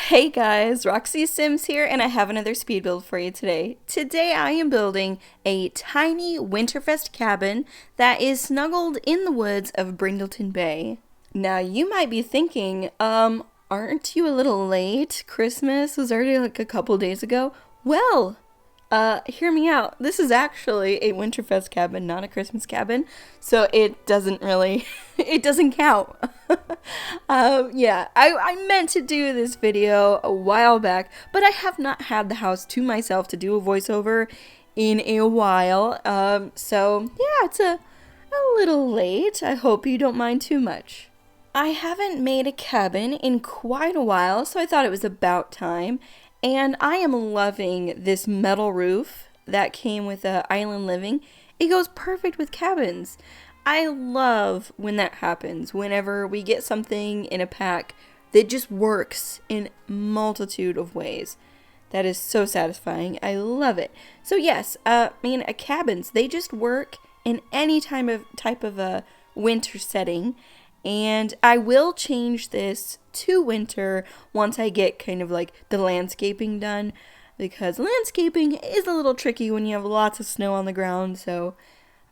Hey guys, Roxy Sims here, and I have another speed build for you today. Today I am building a tiny Winterfest cabin that is snuggled in the woods of Brindleton Bay. Now you might be thinking, aren't you a little late? Christmas was already like a couple days ago. Well, hear me out. This is actually a Winterfest cabin, not a Christmas cabin, so it doesn't really, it doesn't count. Yeah, I meant to do this video a while back, but I have not had the house to myself to do a voiceover in a while. So yeah, it's a little late. I hope you don't mind too much. I haven't made a cabin in quite a while, so I thought it was about time. And I am loving this metal roof that came with Island Living. It goes perfect with cabins. I love when that happens, whenever we get something in a pack that just works in multitude of ways. That is so satisfying. I love it. So yes, cabins, they just work in any type of a winter setting. And I will change this to winter once I get kind of like the landscaping done, because landscaping is a little tricky when you have lots of snow on the ground. So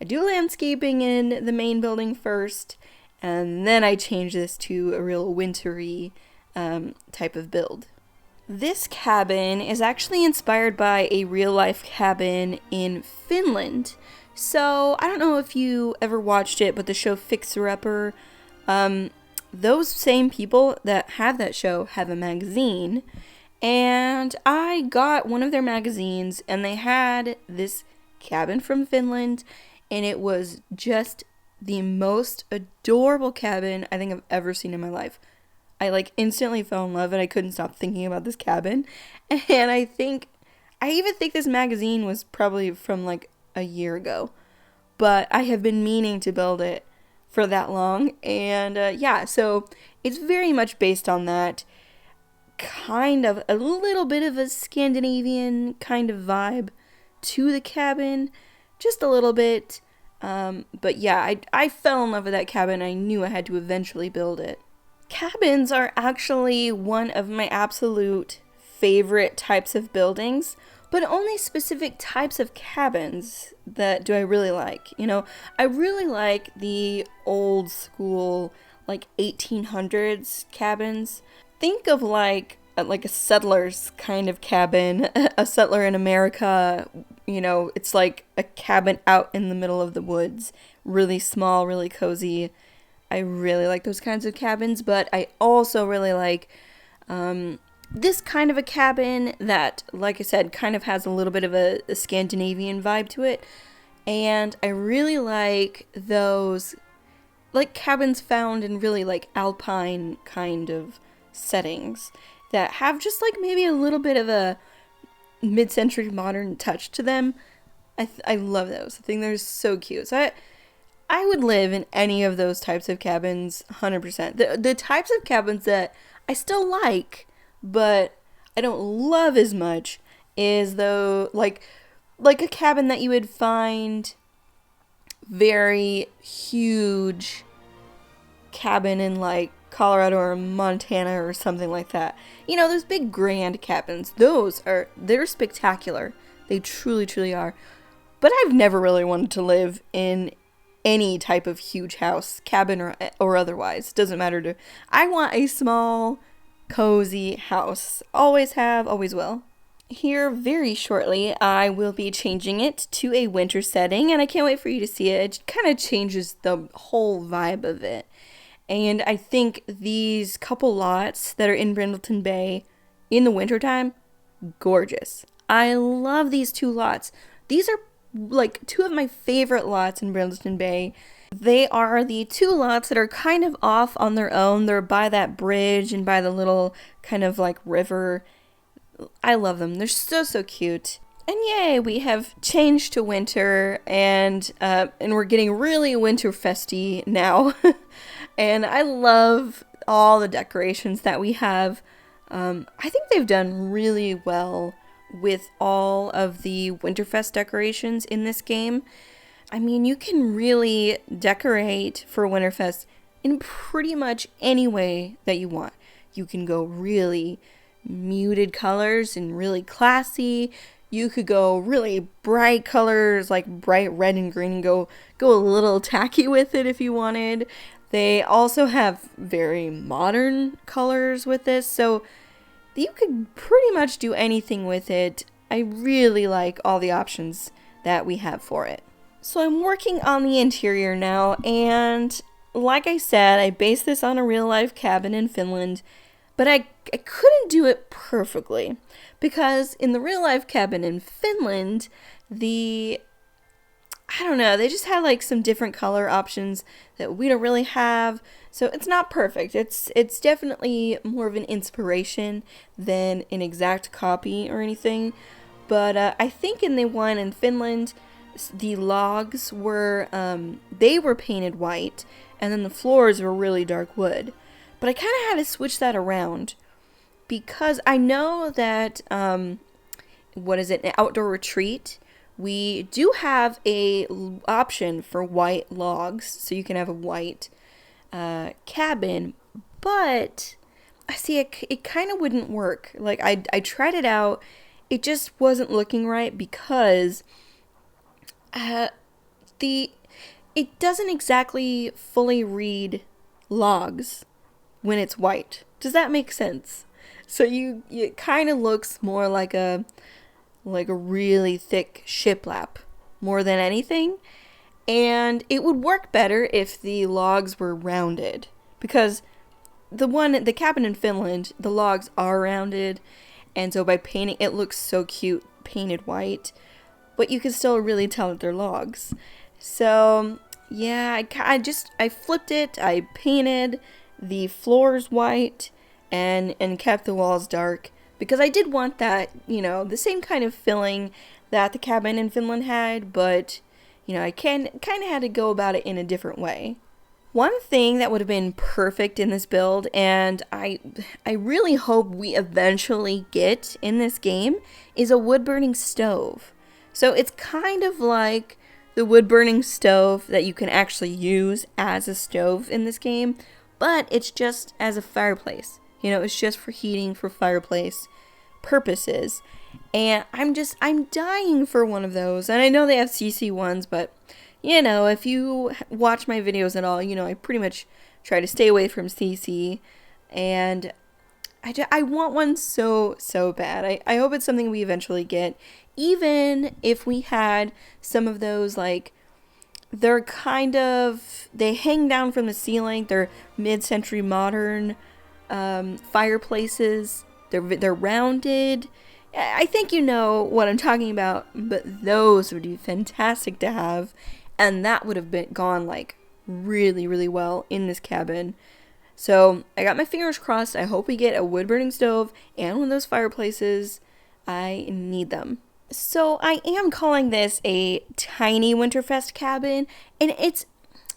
I do landscaping in the main building first, and then I change this to a real wintry type of build. This cabin is actually inspired by a real life cabin in Finland. So I don't know if you ever watched it, but the show Fixer Upper, those same people that have that show have a magazine, and I got one of their magazines, and they had this cabin from Finland, and it was just the most adorable cabin I think I've ever seen in my life. I instantly fell in love, and I couldn't stop thinking about this cabin. And I even think this magazine was probably from a year ago, but I have been meaning to build it for that long. And yeah, so it's very much based on that kind of a little bit of a Scandinavian kind of vibe to the cabin, just a little bit. But yeah, I fell in love with that cabin. I knew I had to eventually build it. Cabins are actually one of my absolute favorite types of buildings, but only specific types of cabins that do I really like. I really like the old school 1800s cabins. Think of like a settler's kind of cabin, a settler in America. It's like a cabin out in the middle of the woods, really small, really cozy. I really like those kinds of cabins, but I also really like this kind of a cabin that, like I said, kind of has a little bit of a Scandinavian vibe to it. And I really like those cabins found in really alpine kind of settings that have just maybe a little bit of a mid-century modern touch to them. I love those. I think they're so cute. So I would live in any of those types of cabins 100%. The types of cabins that I still like, but I don't love as much, is though like a cabin that you would find very huge cabin in Colorado or Montana or something like that. Those big grand cabins, they're spectacular. They truly, truly are. But I've never really wanted to live in any type of huge house, cabin or otherwise. Doesn't matter I want a small, cozy house. Always have, always will. Here very shortly, I will be changing it to a winter setting, and I can't wait for you to see it. It kind of changes the whole vibe of it. And I think these couple lots that are in Brindleton Bay in the wintertime, gorgeous. I love these two lots. These are two of my favorite lots in Brindleton Bay. They are the two lots that are kind of off on their own. They're by that bridge and by the little kind of river. I love them. They're so, so cute. And yay, we have changed to winter, and we're getting really winterfesty now. And I love all the decorations that we have. I think they've done really well with all of the Winterfest decorations in this game. I mean, you can really decorate for Winterfest in pretty much any way that you want. You can go really muted colors and really classy. You could go really bright colors like bright red and green and go a little tacky with it if you wanted. They also have very modern colors with this, so you could pretty much do anything with it. I really like all the options that we have for it. So I'm working on the interior now, and like I said, I based this on a real life cabin in Finland, but I couldn't do it perfectly because in the real life cabin in Finland, I don't know, they just had like some different color options that we don't really have. So it's not perfect. It's definitely more of an inspiration than an exact copy or anything. But I think in the one in Finland, the logs were, they were painted white, and then the floors were really dark wood. But I kind of had to switch that around because I know that, an outdoor retreat, we do have a option for white logs, so you can have a white cabin, but I see it kind of wouldn't work. Like I tried it out, it just wasn't looking right because it doesn't exactly fully read logs when it's white. Does that make sense? So it kind of looks more like a really thick shiplap more than anything. And it would work better if the logs were rounded, because the cabin in Finland, the logs are rounded, and so by painting, it looks so cute painted white, but you can still really tell that they're logs. So yeah, I flipped it. I painted the floors white and kept the walls dark because I did want that, the same kind of feeling that the cabin in Finland had, but I kind of had to go about it in a different way. One thing that would have been perfect in this build, and I really hope we eventually get in this game, is a wood-burning stove. So it's kind of like the wood-burning stove that you can actually use as a stove in this game, but it's just as a fireplace. It's just for heating, for fireplace purposes. And I'm dying for one of those. And I know they have CC ones, but, if you watch my videos at all, I pretty much try to stay away from CC. And I want one so bad. I hope it's something we eventually get. Even if we had some of those, like, they hang down from the ceiling. They're mid-century modern fireplaces. They're rounded. I think you know what I'm talking about, but those would be fantastic to have, and that would have gone like really, really well in this cabin. So I got my fingers crossed. I hope we get a wood-burning stove and one of those fireplaces. I need them. So I am calling this a tiny Winterfest cabin, and it's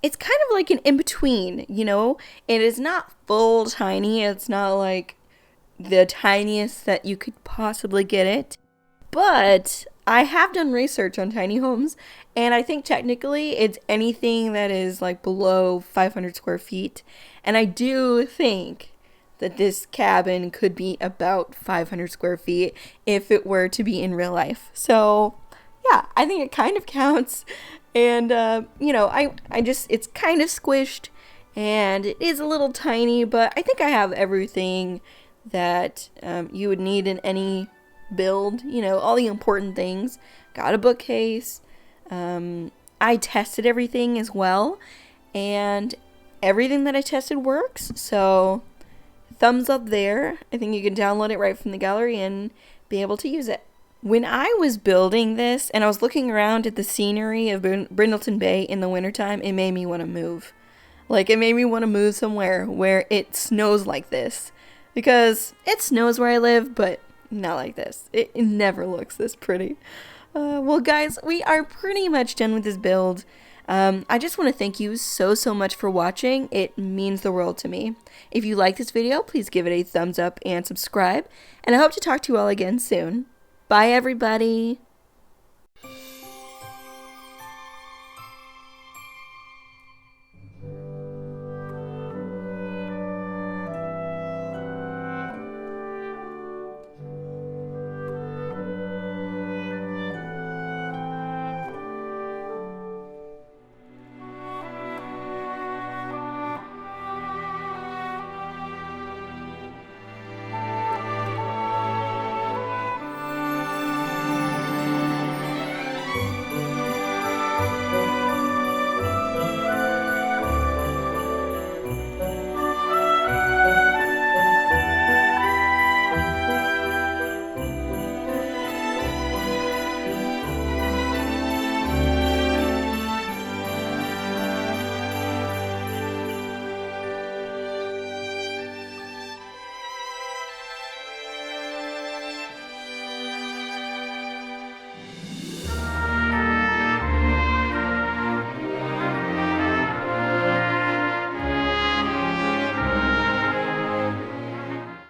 kind of like an in-between, It is not full tiny. It's not like the tiniest that you could possibly get it. But I have done research on tiny homes, and I think technically it's anything that is like below 500 square feet. And I do think that this cabin could be about 500 square feet if it were to be in real life. So yeah, I think it kind of counts. And, it's kind of squished, and it is a little tiny, but I think I have everything that you would need in any build, all the important things. Got a bookcase. I tested everything as well, and everything that I tested works, so thumbs up there. I think you can download it right from the gallery and be able to use it. When I was building this and I was looking around at the scenery of Brindleton Bay in the wintertime, it made me want to move. Like, it made me want to move somewhere where it snows like this. Because it snows where I live, but not like this. It never looks this pretty. Well, guys, we are pretty much done with this build. I just want to thank you so much for watching. It means the world to me. If you like this video, please give it a thumbs up and subscribe. And I hope to talk to you all again soon. Bye, everybody.